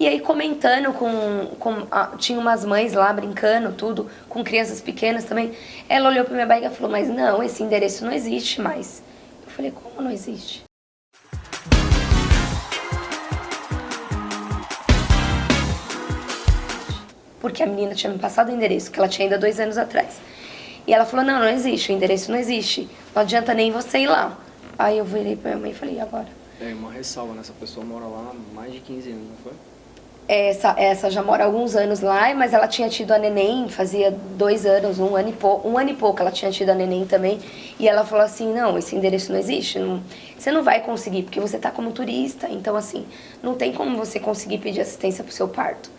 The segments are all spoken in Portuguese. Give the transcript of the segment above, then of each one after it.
E aí comentando tinha umas mães lá brincando, tudo, com crianças pequenas também. Ela olhou pra minha barriga e falou, mas não, esse endereço não existe mais. Eu falei, como não existe? Porque a menina tinha me passado o endereço, que ela tinha ido há 2 anos atrás. E ela falou, não existe, o endereço não existe. Não adianta nem você ir lá. Aí eu virei pra minha mãe e falei, e agora? Uma ressalva, né? Essa pessoa mora lá há mais de 15 anos, não foi? Essa já mora há alguns anos lá, mas ela tinha tido a neném, fazia 2 anos, um ano e pouco ela tinha tido a neném também. E ela falou assim, não, esse endereço não existe, você não vai conseguir, porque você tá como turista, então assim, não tem como você conseguir pedir assistência pro seu parto.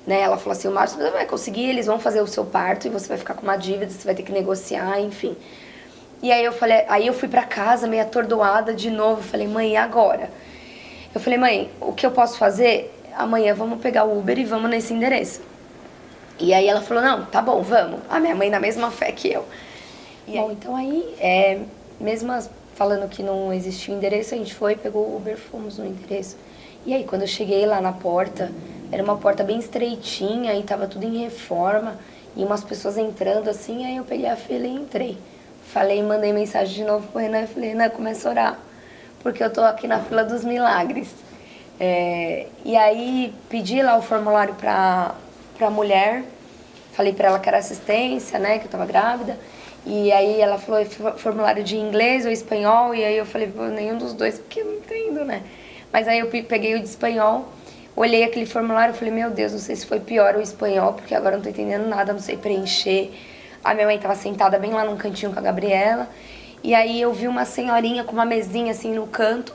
Né? Ela falou assim, o máximo você vai conseguir, eles vão fazer o seu parto e você vai ficar com uma dívida, você vai ter que negociar, enfim. E aí eu fui pra casa meio atordoada de novo, falei, mãe, e agora? Eu falei, mãe, o que eu posso fazer? Amanhã vamos pegar o Uber e vamos nesse endereço. E aí ela falou, não, tá bom, vamos. A minha mãe na mesma fé que eu. Bom, então aí, mesmo falando que não existia o endereço, a gente foi, pegou o Uber, fomos no endereço. E aí, quando eu cheguei lá na porta, era uma porta bem estreitinha e tava tudo em reforma. E umas pessoas entrando assim, aí eu peguei a fila e entrei. Falei, mandei mensagem de novo pro Renan e falei, Renan, começa a orar, porque eu tô aqui na fila dos milagres. E aí pedi lá o formulário pra mulher, falei pra ela que era assistência, né, que eu tava grávida. E aí ela falou formulário de inglês ou espanhol, e aí eu falei, pô, nenhum dos dois, porque eu não entendo, né. Mas aí eu peguei o de espanhol, olhei aquele formulário e falei, meu Deus, não sei se foi pior o espanhol, porque agora eu não tô entendendo nada, não sei preencher. A minha mãe tava sentada bem lá num cantinho com a Gabriela, e aí eu vi uma senhorinha com uma mesinha assim no canto,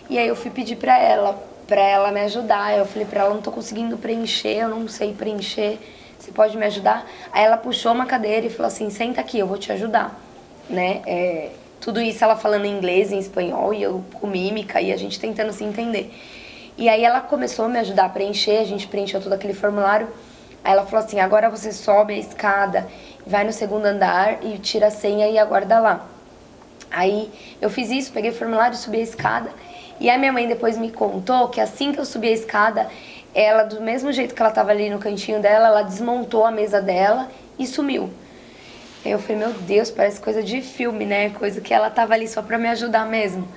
e aí eu fui pedir pra ela me ajudar. Eu falei pra ela, não tô conseguindo preencher, eu não sei preencher, você pode me ajudar? Aí ela puxou uma cadeira e falou assim, senta aqui, eu vou te ajudar, né? Tudo isso ela falando em inglês, em espanhol, e eu com mímica, e a gente tentando se entender. E aí ela começou a me ajudar a preencher, a gente preencheu todo aquele formulário. Aí ela falou assim, agora você sobe a escada, vai no segundo andar e tira a senha e aguarda lá. Aí eu fiz isso, peguei o formulário, subi a escada. E a minha mãe depois me contou que assim que eu subi a escada, ela, do mesmo jeito que ela tava ali no cantinho dela, ela desmontou a mesa dela e sumiu. Aí eu falei, meu Deus, parece coisa de filme, né? Coisa que ela tava ali só pra me ajudar mesmo.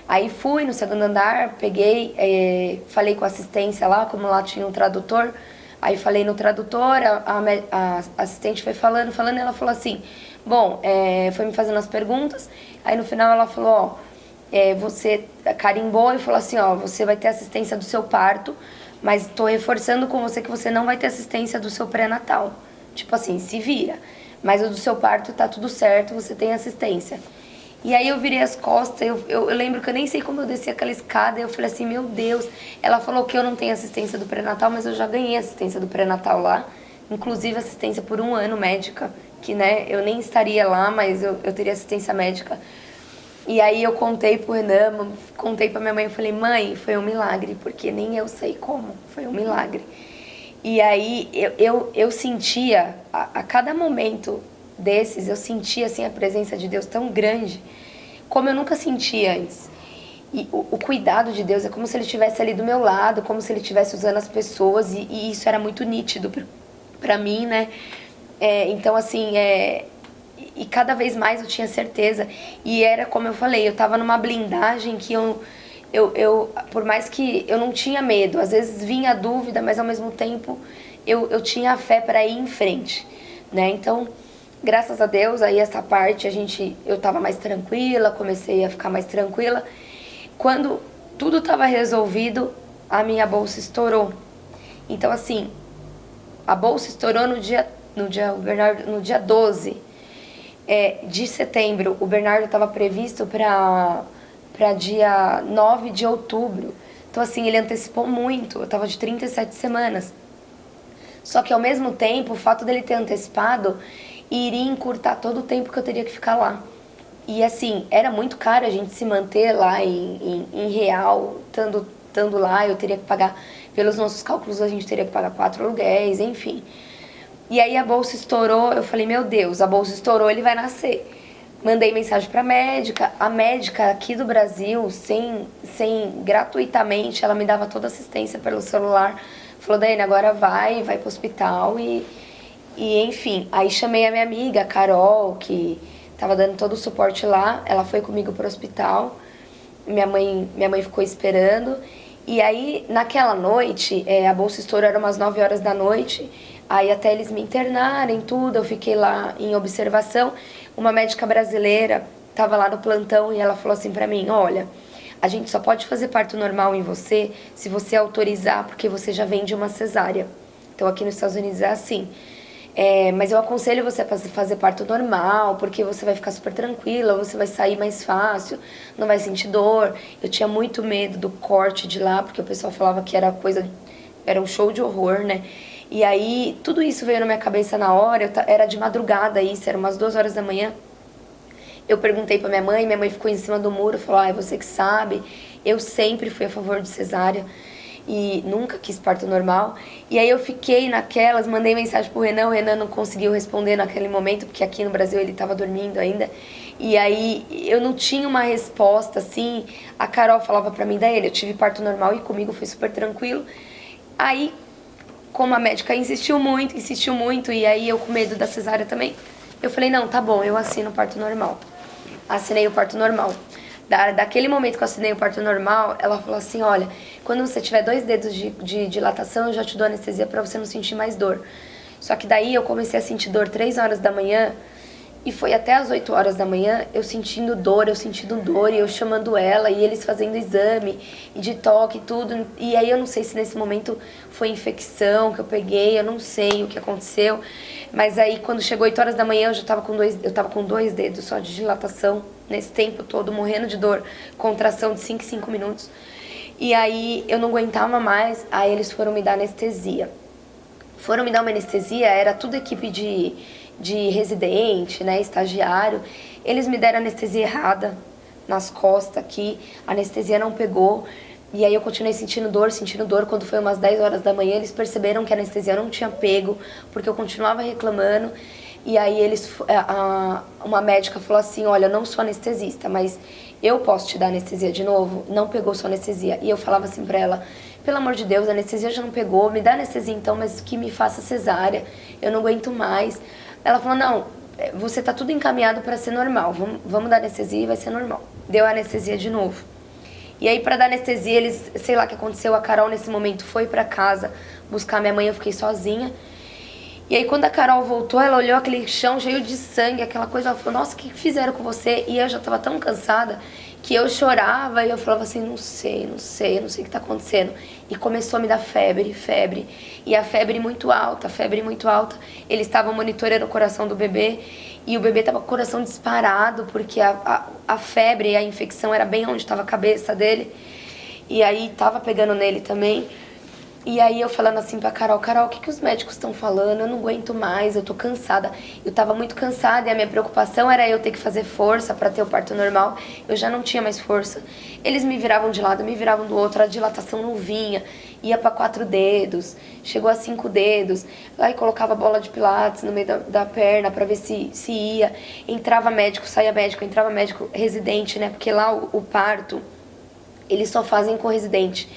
Aí fui no segundo andar, peguei, falei com a assistência lá, como lá tinha um tradutor. Aí falei no tradutor, a assistente foi falando, e ela falou assim, bom, foi me fazendo as perguntas. Aí no final ela falou, ó, você carimbou e falou assim, ó, você vai ter assistência do seu parto, mas tô reforçando com você que você não vai ter assistência do seu pré-natal. Tipo assim, se vira. Mas o do seu parto tá tudo certo, você tem assistência. E aí eu virei as costas, eu lembro que eu nem sei como eu desci aquela escada, e eu falei assim, meu Deus. Ela falou que eu não tenho assistência do pré-natal, mas eu já ganhei assistência do pré-natal lá. Inclusive assistência por 1 ano médica, que né, eu nem estaria lá, mas eu teria assistência médica. E aí eu contei pro Renan, contei pra minha mãe, eu falei, mãe, foi um milagre, porque nem eu sei como, foi um milagre. E aí eu sentia, a cada momento desses, eu sentia assim a presença de Deus tão grande, como eu nunca sentia antes. E o cuidado de Deus é como se Ele estivesse ali do meu lado, como se Ele estivesse usando as pessoas, e isso era muito nítido pra mim, né? Então assim, e cada vez mais eu tinha certeza. E era como eu falei, eu tava numa blindagem que eu por mais que eu não tinha medo, às vezes vinha a dúvida, mas ao mesmo tempo eu tinha a fé para ir em frente, né? Então, graças a Deus, aí essa parte eu tava mais tranquila, comecei a ficar mais tranquila. Quando tudo tava resolvido, a minha bolsa estourou. Então, assim, a bolsa estourou no dia 12 de setembro. O Bernardo estava previsto para dia 9 de outubro. Então, assim, ele antecipou muito. Eu tava de 37 semanas. Só que, ao mesmo tempo, o fato dele ter antecipado iria encurtar todo o tempo que eu teria que ficar lá. E, assim, era muito caro a gente se manter lá em real, estando lá. Eu teria que pagar, pelos nossos cálculos, a gente teria que pagar 4 aluguéis, enfim. E aí a bolsa estourou, eu falei, meu Deus, a bolsa estourou, ele vai nascer. Mandei mensagem pra médica, a médica aqui do Brasil, gratuitamente, ela me dava toda assistência pelo celular falou, Daiane, agora vai pro hospital e enfim. Aí chamei a minha amiga, a Carol, que tava dando todo o suporte lá, ela foi comigo pro hospital, minha mãe ficou esperando. E aí, naquela noite, a bolsa estourou, era umas 9 horas da noite, aí até eles me internarem, tudo, eu fiquei lá em observação. Uma médica brasileira estava lá no plantão e ela falou assim pra mim, olha, a gente só pode fazer parto normal em você se você autorizar, porque você já vem de uma cesárea. Então aqui nos Estados Unidos é assim. Mas eu aconselho você a fazer parto normal, porque você vai ficar super tranquila, você vai sair mais fácil, não vai sentir dor. Eu tinha muito medo do corte de lá, porque o pessoal falava que era um show de horror, né? E aí, tudo isso veio na minha cabeça na hora, era de madrugada isso, era umas 2 horas da manhã. Eu perguntei pra minha mãe ficou em cima do muro, falou, é você que sabe. Eu sempre fui a favor de cesárea e nunca quis parto normal. E aí eu fiquei naquelas, mandei mensagem pro Renan, o Renan não conseguiu responder naquele momento, porque aqui no Brasil ele tava dormindo ainda. E aí eu não tinha uma resposta, assim. A Carol falava pra mim, daí eu tive parto normal e comigo foi super tranquilo. Aí, como a médica insistiu muito, e aí eu com medo da cesárea também, eu falei, não, tá bom, eu assino o parto normal. Assinei o parto normal. Daquele momento que eu assinei o parto normal, ela falou assim, olha, quando você tiver 2 dedos de dilatação, eu já te dou anestesia pra você não sentir mais dor. Só que daí eu comecei a sentir dor 3 horas da manhã, e foi até as 8 horas da manhã, eu sentindo dor, e eu chamando ela, e eles fazendo exame, e de toque e tudo. E aí eu não sei se nesse momento foi infecção que eu peguei, eu não sei o que aconteceu. Mas aí quando chegou 8 horas da manhã, eu tava com 2 dedos só de dilatação, nesse tempo todo, morrendo de dor, contração de 5 em 5 minutos. E aí eu não aguentava mais, aí eles foram me dar anestesia. Foram me dar uma anestesia, era tudo equipe de residente, né, estagiário. Eles me deram anestesia errada nas costas aqui, a anestesia não pegou. E aí eu continuei sentindo dor. Quando foi umas 10 horas da manhã, eles perceberam que a anestesia não tinha pego, porque eu continuava reclamando. E aí uma médica falou assim, olha, eu não sou anestesista, mas eu posso te dar anestesia de novo? Não pegou sua anestesia. E eu falava assim pra ela, pelo amor de Deus, a anestesia já não pegou, me dá anestesia então, mas que me faça cesárea, eu não aguento mais. Ela falou, não, você tá tudo encaminhado pra ser normal, vamos dar anestesia e vai ser normal. Deu a anestesia de novo. E aí pra dar anestesia, eles, sei lá o que aconteceu, a Carol nesse momento foi pra casa buscar minha mãe, eu fiquei sozinha. E aí quando a Carol voltou, ela olhou aquele chão cheio de sangue, aquela coisa, ela falou, nossa, o que fizeram com você? E eu já tava tão cansada que eu chorava e eu falava assim, não sei o que tá acontecendo. E começou a me dar febre. E a febre muito alta. Eles estavam monitorando o coração do bebê e o bebê tava com o coração disparado, porque a febre e a infecção era bem onde estava a cabeça dele. E aí tava pegando nele também. E aí eu falando assim pra Carol, o que os médicos estão falando? Eu não aguento mais, eu tô cansada. Eu tava muito cansada e a minha preocupação era eu ter que fazer força pra ter o parto normal. Eu já não tinha mais força. Eles me viravam de lado, me viravam do outro, a dilatação não vinha. Ia pra 4 dedos, chegou a 5 dedos. Aí colocava bola de pilates no meio da perna pra ver se ia. Entrava médico, saía médico, entrava médico residente, né? Porque lá o parto, eles só fazem com residente.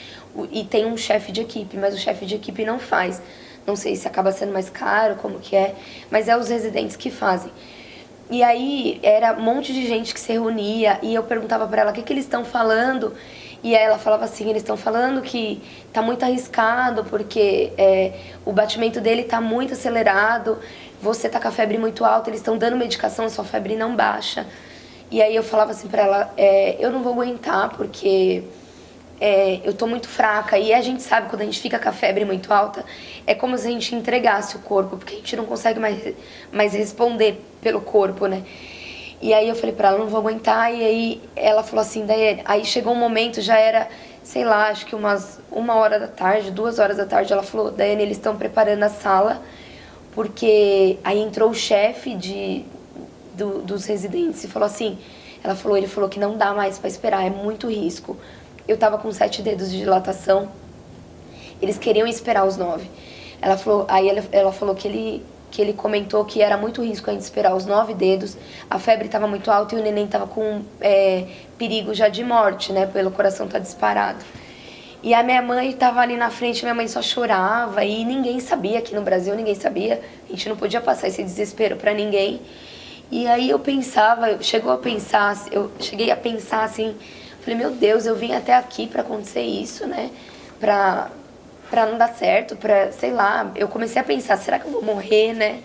E tem um chefe de equipe, mas o chefe de equipe não faz. Não sei se acaba sendo mais caro, como que é, mas é os residentes que fazem. E aí era um monte de gente que se reunia e eu perguntava pra ela o que eles estão falando. E aí ela falava assim, eles estão falando que tá muito arriscado porque o batimento dele tá muito acelerado, você tá com a febre muito alta, eles estão dando medicação, a sua febre não baixa. E aí eu falava assim pra ela, eu não vou aguentar porque eu tô muito fraca. E a gente sabe, quando a gente fica com a febre muito alta, é como se a gente entregasse o corpo, porque a gente não consegue mais responder pelo corpo, né? E aí eu falei pra ela, não vou aguentar. E aí ela falou assim, Daiane, aí chegou um momento, já era, sei lá, acho que umas 1 hora da tarde, 2 horas da tarde, ela falou, Daiane, eles estão preparando a sala, porque aí entrou o chefe dos residentes e falou assim, ele falou que não dá mais pra esperar, é muito risco. Eu tava com 7 dedos de dilatação, eles queriam esperar os 9. Ela falou que ele comentou que era muito risco a gente esperar os 9 dedos, a febre estava muito alta e o neném estava com perigo já de morte, né, pelo coração tá disparado. E a minha mãe tava ali na frente, minha mãe só chorava e ninguém sabia, aqui no Brasil ninguém sabia. A gente não podia passar esse desespero pra ninguém. E aí eu pensava, eu cheguei a pensar assim, falei, meu Deus, eu vim até aqui pra acontecer isso, né? Pra não dar certo, sei lá. Eu comecei a pensar, será que eu vou morrer, né?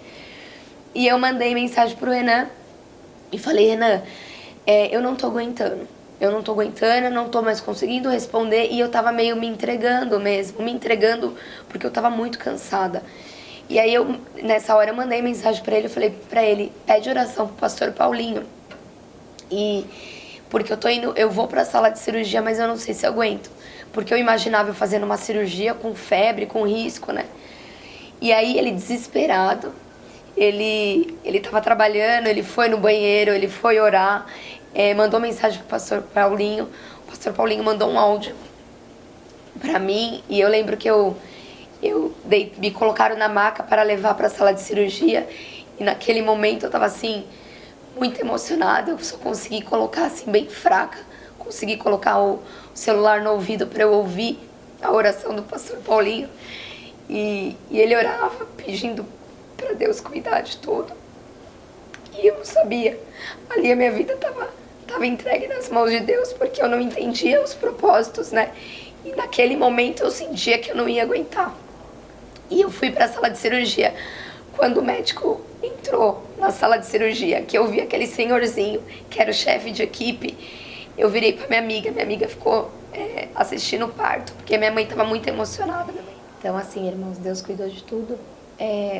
E eu mandei mensagem pro Renan e falei, Renan, eu não tô aguentando. Eu não tô mais conseguindo responder. E eu tava meio me entregando mesmo, porque eu tava muito cansada. E aí nessa hora eu mandei mensagem pra ele, eu falei pra ele, pede oração pro pastor Paulinho. Porque eu vou pra sala de cirurgia, mas eu não sei se eu aguento. Porque eu imaginava eu fazendo uma cirurgia com febre, com risco, né? E aí ele desesperado, ele tava trabalhando, ele foi no banheiro, ele foi orar, mandou mensagem pro pastor Paulinho. O pastor Paulinho mandou um áudio pra mim e eu lembro que me colocaram na maca para levar para a sala de cirurgia e naquele momento eu tava assim muito emocionada, eu só consegui colocar assim bem fraca, consegui colocar o celular no ouvido para eu ouvir a oração do pastor Paulinho e ele orava pedindo para Deus cuidar de tudo e eu não sabia, ali a minha vida tava entregue nas mãos de Deus porque eu não entendia os propósitos, né? E naquele momento eu sentia que eu não ia aguentar. E eu fui para a sala de cirurgia. Quando o médico entrou na sala de cirurgia, que eu vi aquele senhorzinho, que era o chefe de equipe, eu virei para minha amiga ficou assistindo o parto, porque minha mãe estava muito emocionada. Minha mãe. Então, assim, irmãos, Deus cuidou de tudo.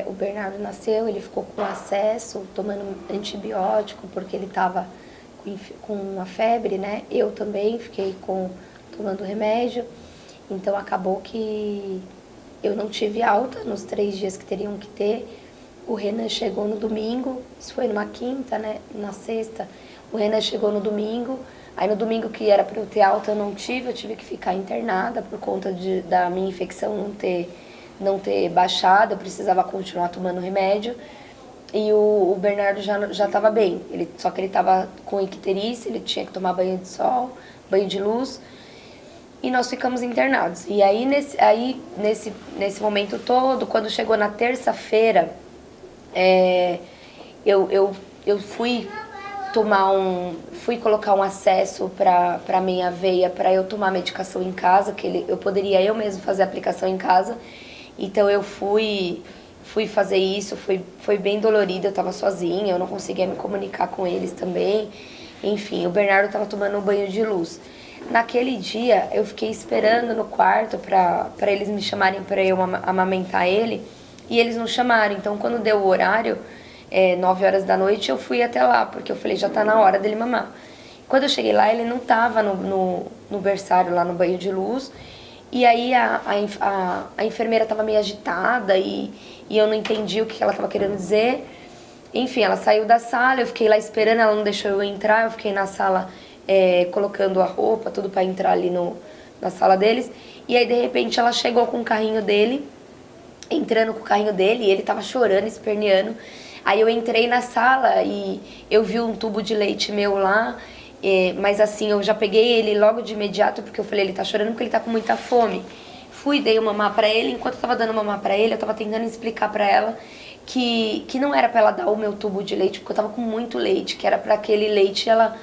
O Bernardo nasceu, ele ficou com acesso, tomando antibiótico, porque ele estava com uma febre, né? Eu também fiquei tomando remédio. Então, acabou que eu não tive alta nos 3 dias que teriam que ter. O Renan chegou no domingo, isso foi numa quinta, né? Na sexta, o Renan chegou no domingo. Aí no domingo que era para eu ter alta eu não tive, eu tive que ficar internada por conta da minha infecção não ter baixado, eu precisava continuar tomando remédio. E o Bernardo já estava bem, só que ele estava com icterícia, ele tinha que tomar banho de sol, banho de luz. E nós ficamos internados. E aí, nesse momento todo, quando chegou na terça-feira, eu fui colocar um acesso para minha veia, para eu tomar medicação em casa, que eu poderia eu mesmo fazer a aplicação em casa. Então eu fui fazer isso, foi bem dolorido, eu estava sozinha, eu não conseguia me comunicar com eles também. Enfim, o Bernardo estava tomando um banho de luz. Naquele dia, eu fiquei esperando no quarto para eles me chamarem para eu amamentar ele, e eles não chamaram. Então, quando deu o horário, 9 horas da noite, eu fui até lá, porque eu falei, já tá na hora dele mamar. Quando eu cheguei lá, ele não tava no berçário, lá no banho de luz, e aí a enfermeira tava meio agitada e eu não entendi o que ela tava querendo dizer. Enfim, ela saiu da sala, eu fiquei lá esperando, ela não deixou eu entrar, eu fiquei na sala colocando a roupa, tudo pra entrar ali na sala deles. E aí, de repente, ela chegou com o carrinho dele, entrando com o carrinho dele, e ele tava chorando, esperneando. Aí eu entrei na sala e eu vi um tubo de leite meu lá, mas assim, eu já peguei ele logo de imediato, porque eu falei, ele tá chorando porque ele tá com muita fome. Fui, dei o mamar pra ele, enquanto eu tava dando mamar pra ele, eu tava tentando explicar pra ela que não era pra ela dar o meu tubo de leite, porque eu tava com muito leite, que era pra aquele leite ela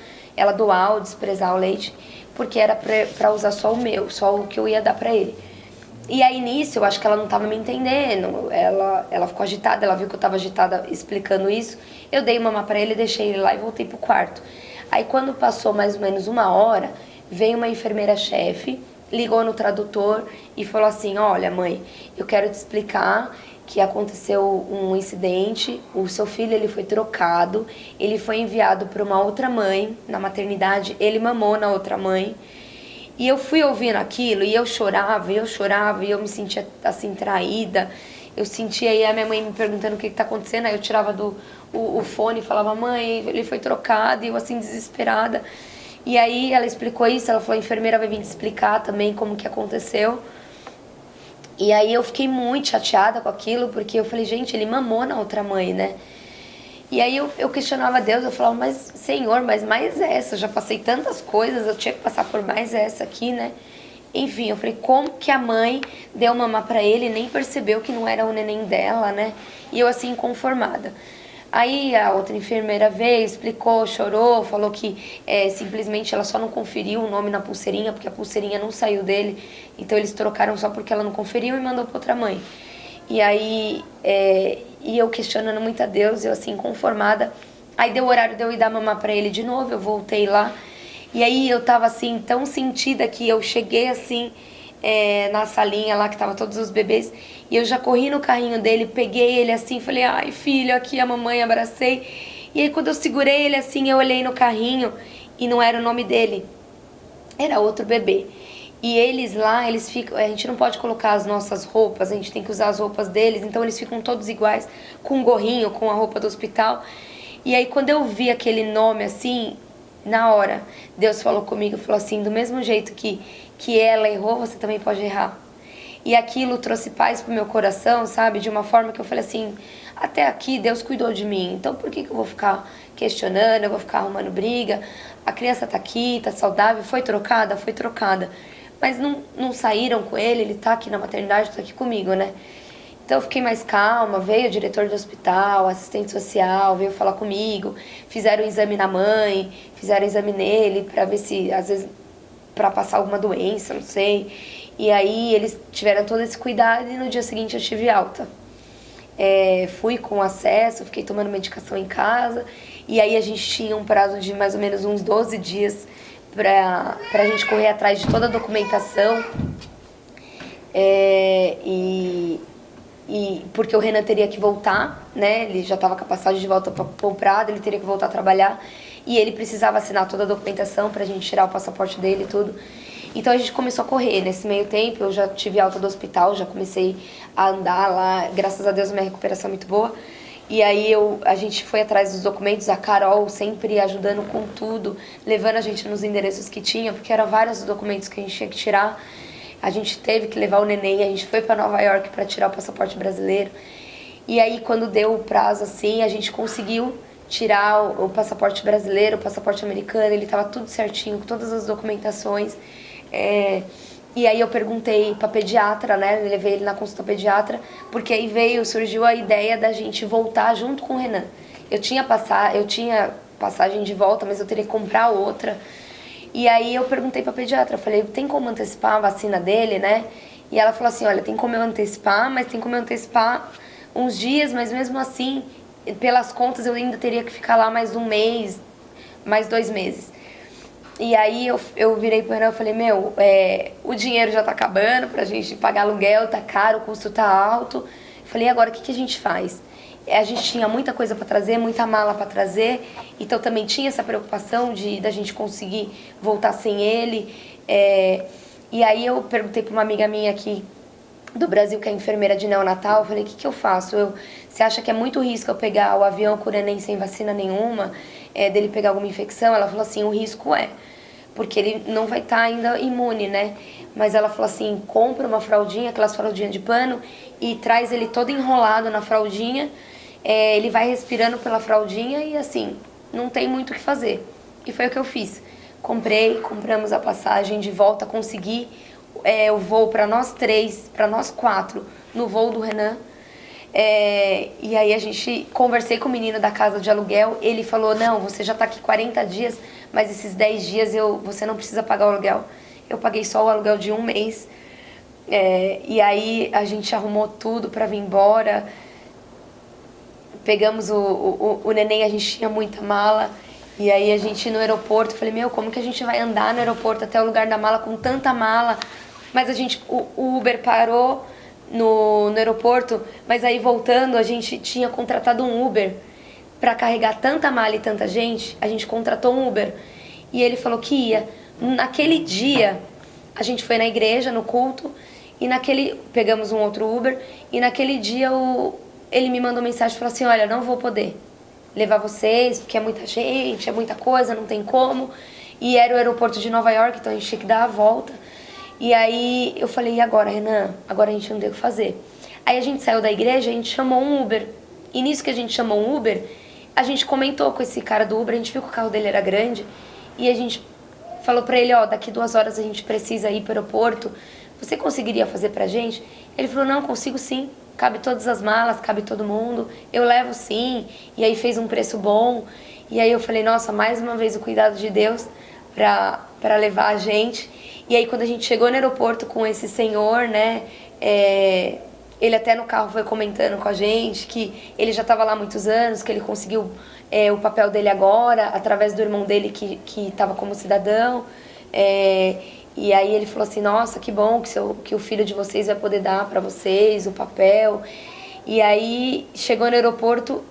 doar ou desprezar o leite, porque era pra usar só o que eu ia dar pra ele. E aí nisso, eu acho que ela não tava me entendendo, ela ficou agitada, ela viu que eu tava agitada explicando isso, eu dei mamar pra ele, deixei ele lá e voltei pro quarto. Aí quando passou mais ou menos 1 hora, veio uma enfermeira-chefe, ligou no tradutor e falou assim, olha mãe, eu quero te explicar que aconteceu um incidente, o seu filho ele foi trocado, ele foi enviado para uma outra mãe na maternidade, ele mamou na outra mãe. E eu fui ouvindo aquilo e eu chorava e eu me sentia assim traída. Eu sentia aí a minha mãe me perguntando o que tá acontecendo, aí eu tirava o fone e falava, mãe, ele foi trocado, e eu assim desesperada. E aí ela explicou isso, ela falou, a enfermeira vai vir te explicar também como que aconteceu. E aí eu fiquei muito chateada com aquilo, porque eu falei, gente, ele mamou na outra mãe, né? E aí eu questionava Deus, eu falava, mas Senhor, mas mais essa, eu já passei tantas coisas, eu tinha que passar por mais essa aqui, né? Enfim, eu falei, como que a mãe deu mamar pra ele e nem percebeu que não era o neném dela, né? E eu assim, inconformada. Aí a outra enfermeira veio, explicou, chorou, falou que simplesmente ela só não conferiu o nome na pulseirinha, porque a pulseirinha não saiu dele, então eles trocaram só porque ela não conferiu e mandou pra outra mãe. E aí, e eu questionando muito a Deus, eu assim, conformada. Aí deu o horário de eu ir dar mamar pra ele de novo, eu voltei lá. E aí eu tava assim, tão sentida que eu cheguei assim, na salinha lá que tava todos os bebês. E eu já corri no carrinho dele, peguei ele assim, falei, ai filho, aqui a mamãe, abracei. E aí quando eu segurei ele assim, eu olhei no carrinho e não era o nome dele, era outro bebê. E eles lá, eles ficam, a gente não pode colocar as nossas roupas, a gente tem que usar as roupas deles, então eles ficam todos iguais, com um gorrinho, com a roupa do hospital. E aí quando eu vi aquele nome assim, na hora, Deus falou comigo, falou assim, do mesmo jeito que ela errou, você também pode errar. E aquilo trouxe paz pro meu coração, sabe? De uma forma que eu falei assim, até aqui Deus cuidou de mim, então por que eu vou ficar questionando, eu vou ficar arrumando briga? A criança tá aqui, tá saudável, foi trocada? Foi trocada. Mas não saíram com ele tá aqui na maternidade, tá aqui comigo, né? Então eu fiquei mais calma, veio o diretor do hospital, assistente social, veio falar comigo, fizeram o exame na mãe, fizeram o exame nele pra ver se, às vezes, pra passar alguma doença, não sei. E aí eles tiveram todo esse cuidado e no dia seguinte eu tive alta. Fui com acesso, fiquei tomando medicação em casa e aí a gente tinha um prazo de mais ou menos uns 12 dias pra gente correr atrás de toda a documentação. E porque o Renan teria que voltar, né? Ele já estava com a passagem de volta comprada, ele teria que voltar a trabalhar e ele precisava assinar toda a documentação pra gente tirar o passaporte dele e tudo. Então a gente começou a correr. Nesse meio tempo eu já tive alta do hospital, já comecei a andar lá, graças a Deus minha recuperação é muito boa. E aí a gente foi atrás dos documentos, a Carol sempre ajudando com tudo, levando a gente nos endereços que tinha, porque eram vários documentos que a gente tinha que tirar. A gente teve que levar o neném, a gente foi para Nova York para tirar o passaporte brasileiro. E aí quando deu o prazo assim, a gente conseguiu tirar o passaporte brasileiro, o passaporte americano, ele estava tudo certinho, com todas as documentações. E aí eu perguntei pra pediatra, né, levei ele na consulta pediatra, porque aí surgiu a ideia da gente voltar junto com o Renan. Eu tinha passagem de volta, mas eu teria que comprar outra. E aí eu perguntei pra pediatra, eu falei, tem como antecipar a vacina dele, né? E ela falou assim, olha, tem como eu antecipar, mas tem como eu antecipar uns dias, mas mesmo assim, pelas contas eu ainda teria que ficar lá mais um mês, mais 2 meses. E aí eu virei pro Renan e falei, o dinheiro já tá acabando pra gente pagar aluguel, tá caro, o custo tá alto. Falei, agora o que a gente faz? A gente tinha muita coisa pra trazer, muita mala pra trazer, então também tinha essa preocupação da gente conseguir voltar sem ele. E aí eu perguntei pra uma amiga minha aqui do Brasil, que é enfermeira de neonatal, eu falei, o que eu faço? Você acha que é muito risco eu pegar o avião com o neném sem vacina nenhuma, dele pegar alguma infecção? Ela falou assim, o risco porque ele não vai estar ainda imune, né? Mas ela falou assim, compra uma fraldinha, aquelas fraldinhas de pano, e traz ele todo enrolado na fraldinha, ele vai respirando pela fraldinha e assim, não tem muito o que fazer. E foi o que eu fiz. Compramos a passagem de volta, consegui o voo para nós 3, para nós 4, no voo do Renan. E aí conversei com o menino da casa de aluguel, ele falou, não, você já tá aqui 40 dias, mas esses 10 dias você não precisa pagar o aluguel. Eu paguei só o aluguel de 1 mês. E aí a gente arrumou tudo pra vir embora. Pegamos o neném, a gente tinha muita mala. E aí a gente no aeroporto, falei, como que a gente vai andar no aeroporto até o lugar da mala com tanta mala? Mas o Uber parou no aeroporto, mas aí voltando a gente tinha contratado um Uber para carregar tanta mala e tanta gente. A gente contratou um Uber e ele falou que ia. Naquele dia a gente foi na igreja, no culto, e pegamos um outro Uber, e naquele dia ele me mandou mensagem e falou assim, olha, não vou poder levar vocês, porque é muita gente, é muita coisa, não tem como. E era o aeroporto de Nova York, então a gente tinha que dar a volta. E aí eu falei, e agora, Renan? Agora a gente não tem o que fazer. Aí a gente saiu da igreja, a gente chamou um Uber. E nisso que a gente chamou um Uber, a gente comentou com esse cara do Uber, a gente viu que o carro dele era grande, e a gente falou pra ele, ó, daqui 2 horas a gente precisa ir pro aeroporto, você conseguiria fazer pra gente? Ele falou, não, consigo sim, cabe todas as malas, cabe todo mundo, eu levo sim, e aí fez um preço bom, e aí eu falei, nossa, mais uma vez o cuidado de Deus pra levar a gente, e aí quando a gente chegou no aeroporto com esse senhor, né, ele até no carro foi comentando com a gente que ele já estava lá há muitos anos, que ele conseguiu o papel dele agora, através do irmão dele que estava como cidadão. E aí ele falou assim, nossa, que bom que o filho de vocês vai poder dar para vocês o papel. E aí chegou no aeroporto,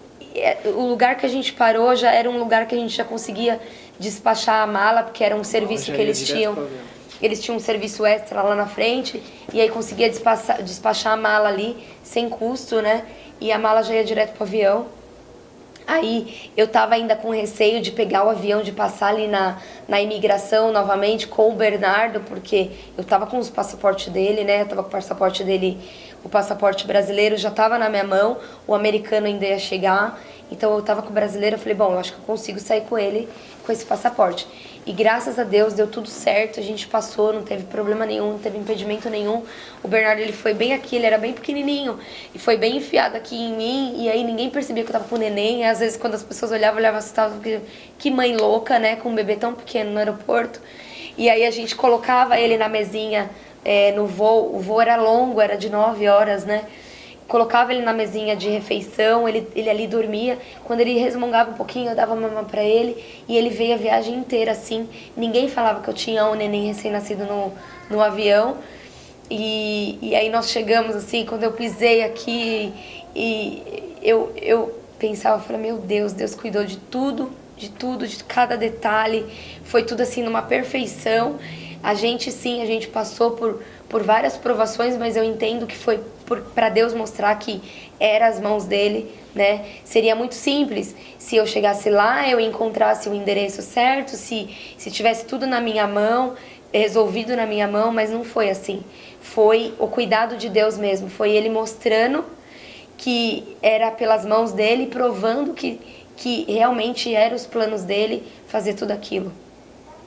o lugar que a gente parou já era um lugar que a gente já conseguia despachar a mala, porque era um serviço que eles tinham. Eles tinham um serviço extra lá na frente, e aí conseguia despachar a mala ali, sem custo, né? E a mala já ia direto pro avião. Aí eu tava ainda com receio de pegar o avião, de passar ali na imigração novamente com o Bernardo, porque eu tava com os passaportes dele, né? Eu tava com o passaporte dele, o passaporte brasileiro já tava na minha mão, o americano ainda ia chegar. Então eu tava com o brasileiro, eu falei, bom, eu acho que eu consigo sair com ele, com esse passaporte. E graças a Deus deu tudo certo, a gente passou, não teve problema nenhum, não teve impedimento nenhum. O Bernardo, ele foi bem aqui, ele era bem pequenininho, e foi bem enfiado aqui em mim, e aí ninguém percebia que eu tava com o neném. E às vezes quando as pessoas olhavam assustavam, porque que mãe louca, né, com um bebê tão pequeno no aeroporto. E aí a gente colocava ele na mesinha no voo, o voo era longo, era de 9 horas, né? Colocava ele na mesinha de refeição, ele ali dormia. Quando ele resmungava um pouquinho, eu dava mamãe pra ele. E ele veio a viagem inteira assim. Ninguém falava que eu tinha um neném recém-nascido no avião. E aí nós chegamos assim, quando eu pisei aqui, e eu pensava, eu falei, meu Deus, Deus cuidou de tudo, de cada detalhe. Foi tudo assim numa perfeição. A gente passou por várias provações, mas eu entendo que foi para Deus mostrar que era as mãos dele, né? Seria muito simples se eu chegasse lá, eu encontrasse o endereço certo, se tivesse tudo na minha mão, resolvido na minha mão, mas não foi assim. Foi o cuidado de Deus mesmo, foi ele mostrando que era pelas mãos dele, provando que realmente eram os planos dele fazer tudo aquilo.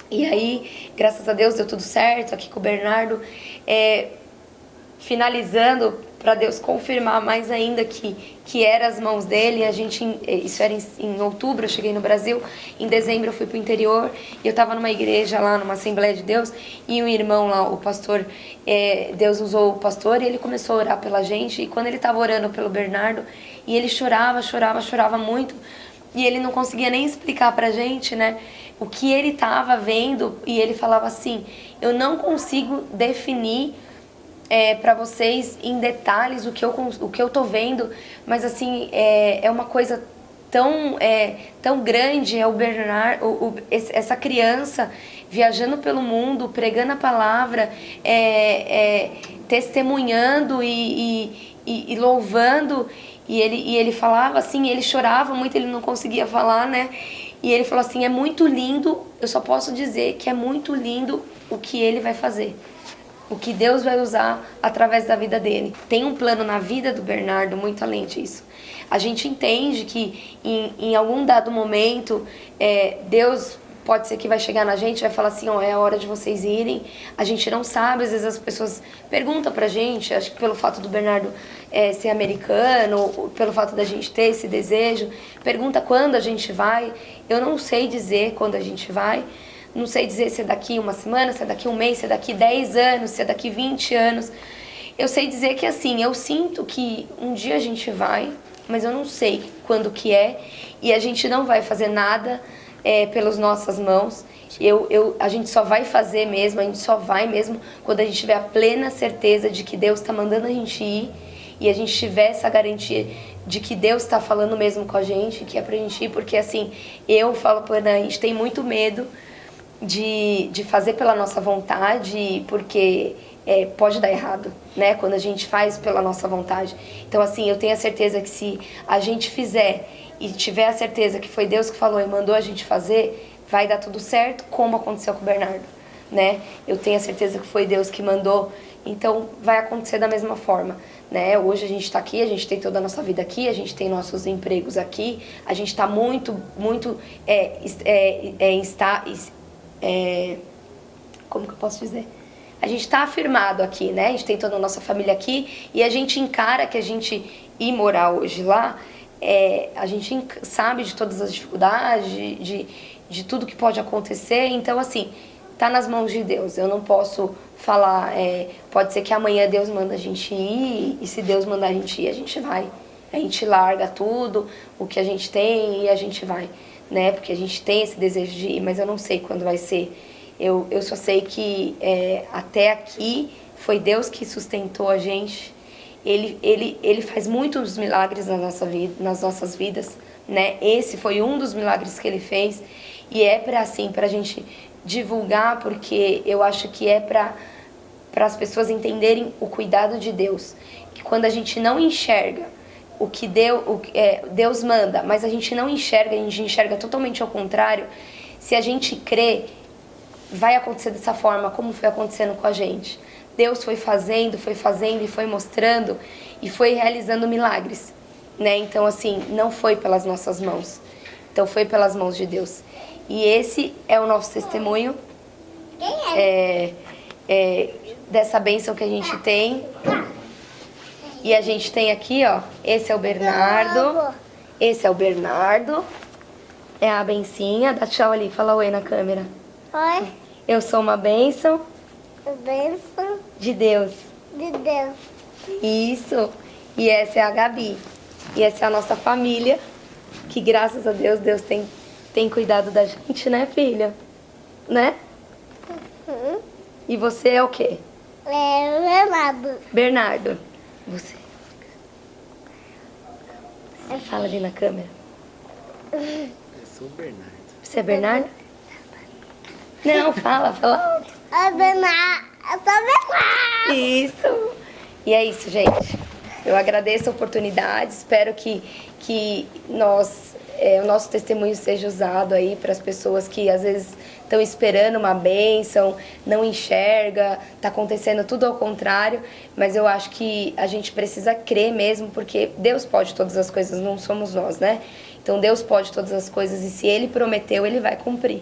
E aí, graças a Deus, deu tudo certo aqui com o Bernardo. Finalizando, para Deus confirmar mais ainda que era as mãos dele. Isso era em outubro, eu cheguei no Brasil. Em dezembro eu fui pro interior. E eu estava numa igreja lá, numa Assembleia de Deus. E o irmão lá, o pastor, Deus usou o pastor e ele começou a orar pela gente. E quando ele estava orando pelo Bernardo, e ele chorava muito. E ele não conseguia nem explicar pra gente, né, o que ele estava vendo. E ele falava assim, eu não consigo definir para vocês em detalhes o que eu tô vendo, mas assim, é uma coisa tão grande, o Bernardo, essa criança viajando pelo mundo, pregando a palavra, testemunhando e louvando. E ele falava assim, ele chorava muito, ele não conseguia falar, né? E ele falou assim, é muito lindo, eu só posso dizer que é muito lindo o que ele vai fazer. O que Deus vai usar através da vida dele. Tem um plano na vida do Bernardo muito além disso. A gente entende que em algum dado momento, Deus pode ser que vai chegar na gente, vai falar assim, ó, é a hora de vocês irem. A gente não sabe, às vezes as pessoas perguntam pra gente, acho que pelo fato do Bernardo ser americano, ou pelo fato da gente ter esse desejo, pergunta quando a gente vai. Eu não sei dizer quando a gente vai, não sei dizer se é daqui uma semana, se é daqui um mês, se é daqui 10 anos, se é daqui 20 anos. Eu sei dizer que assim, eu sinto que um dia a gente vai, mas eu não sei quando que é, e a gente não vai fazer nada pelas nossas mãos. A gente só vai fazer mesmo, a gente só vai mesmo quando a gente tiver a plena certeza de que Deus está mandando a gente ir, e a gente tiver essa garantia de que Deus está falando mesmo com a gente, que é pra gente ir, porque assim, eu falo pra Ana, a gente tem muito medo de fazer pela nossa vontade, porque pode dar errado, né? Quando a gente faz pela nossa vontade. Então, assim, eu tenho a certeza que se a gente fizer e tiver a certeza que foi Deus que falou e mandou a gente fazer, vai dar tudo certo, como aconteceu com o Bernardo, né? Eu tenho a certeza que foi Deus que mandou, então vai acontecer da mesma forma, né? Hoje a gente está aqui, a gente tem toda a nossa vida aqui, a gente tem nossos empregos aqui, a gente está muito como que eu posso dizer? A gente está afirmado aqui, né? A gente tem toda a nossa família aqui e a gente encara que a gente ir morar hoje lá, a gente sabe de todas as dificuldades, de tudo que pode acontecer. Então, assim, tá nas mãos de Deus. Eu não posso falar, pode ser que amanhã Deus manda a gente ir e se Deus mandar a gente ir, a gente vai. A gente larga tudo, o que a gente tem e a gente vai, né? Porque a gente tem esse desejo de ir, mas eu não sei quando vai ser. Eu só sei que até aqui foi Deus que sustentou a gente. Ele faz muitos milagres na nossa vida, nas nossas vidas, né? Esse foi um dos milagres que ele fez. E pra gente divulgar, porque eu acho que para as pessoas entenderem o cuidado de Deus. Que quando a gente não enxerga o que Deus manda, mas a gente não enxerga, a gente enxerga totalmente ao contrário, se a gente crê, vai acontecer dessa forma, como foi acontecendo com a gente. Deus foi fazendo e foi mostrando e foi realizando milagres, né? Então, assim, não foi pelas nossas mãos, então foi pelas mãos de Deus. E esse é o nosso testemunho dessa bênção que a gente tem. E a gente tem aqui, ó, esse é o Bernardo, é a bencinha, dá tchau ali, fala oi na câmera. Oi, Eu sou uma bênção bênção de Deus. de Deus. Isso. E essa é a Gabi. E essa é a nossa família, que graças a Deus, Deus tem cuidado da gente, né, filha? Né? E você é o quê? É o Bernardo. Bernardo. Você fala ali na câmera. Eu sou o Bernardo. Você é Bernardo? Não, fala alto. É Bernardo. Eu sou Bernardo. Isso. E é isso, gente. Eu agradeço a oportunidade, espero que o nosso testemunho seja usado aí para as pessoas que às vezes estão esperando uma bênção, não enxerga, está acontecendo tudo ao contrário, mas eu acho que a gente precisa crer mesmo, porque Deus pode todas as coisas, não somos nós, né? Então Deus pode todas as coisas e se Ele prometeu, Ele vai cumprir.